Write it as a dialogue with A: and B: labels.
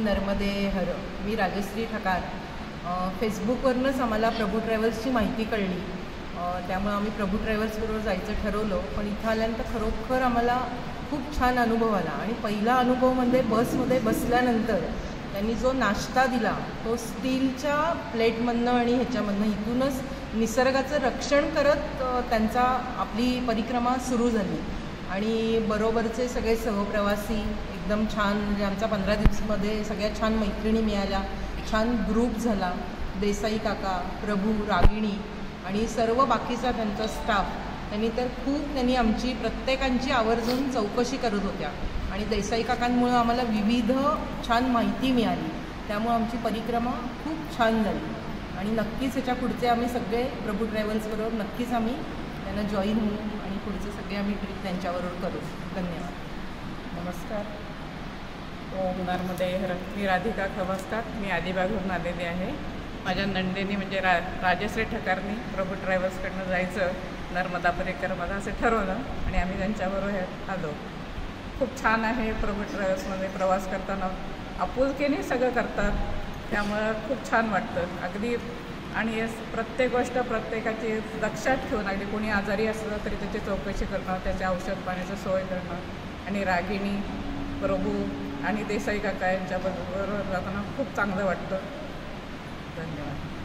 A: नर्मदे हर. मी राजश्री ठकार. फेसबुकवरूनच आम्हाला प्रभू ट्रॅव्हल्सची माहिती कळली, त्यामुळे आम्ही प्रभू ट्रॅव्हल्सबरोबर जायचं ठरवलं. पण इथं आल्यानंतर खरोखर आम्हाला खूप छान अनुभव आला. आणि पहिला अनुभव म्हणजे बसमध्ये बसल्यानंतर त्यांनी जो नाश्ता दिला तो स्टीलच्या प्लेटमधनं आणि ह्याच्यामधनं इथूनच निसर्गाचं रक्षण करत त्यांचा आपली परिक्रमा सुरू झाली. आणि बरोबरचे सगळे सहप्रवासी एकदम छान, म्हणजे आमचा 15 दिवसामध्ये सगळ्या छान मैत्रिणी मिळाल्या, छान ग्रुप झाला. देसाई काका, प्रभू, रागिणी आणि सर्व बाकीचा त्यांचा स्टाफ त्यांनी आमची प्रत्येकांची आवर्जून चौकशी करत होत्या. आणि देसाई काकांमुळं आम्हाला विविध छान माहिती मिळाली. त्यामुळं आमची परिक्रमा खूप छान झाली. आणि नक्कीच ह्याच्या पुढचे आम्ही सगळे प्रभू ट्रॅव्हल्सबरोबर नक्कीच आम्ही त्यांना जॉईन होऊ आणि पुढचे सगळे आम्ही ट्रिप त्यांच्याबरोबर करू. धन्यवाद.
B: नमस्कार. ओम नर्मदे हर. मी राधिका खवसकर. मी अलिबागहून आलेली आहे. माझ्या नंदेनी म्हणजे राजश्री ठकारनी प्रभू ट्रॅव्हल्सकडनं जायचं नर्मदा परिक्रमाला असं ठरवलं आणि आम्ही त्यांच्याबरोबर आलो. खूप छान आहे. प्रभू ट्रॅव्हल्समध्ये प्रवास करताना आपुलकीने सगळं करतात, त्यामुळं खूप छान वाटतं अगदी. आणि प्रत्येक गोष्ट प्रत्येकाची लक्षात ठेवून, अगदी कोणी आजारी असलं तरी त्याची चौकशी करणं, त्याच्या औषध पाण्याची सोय करणं. आणि रागिणी, प्रभू आणि देसाई काका यांच्याबरोबर जाताना खूप चांगलं वाटतं. धन्यवाद.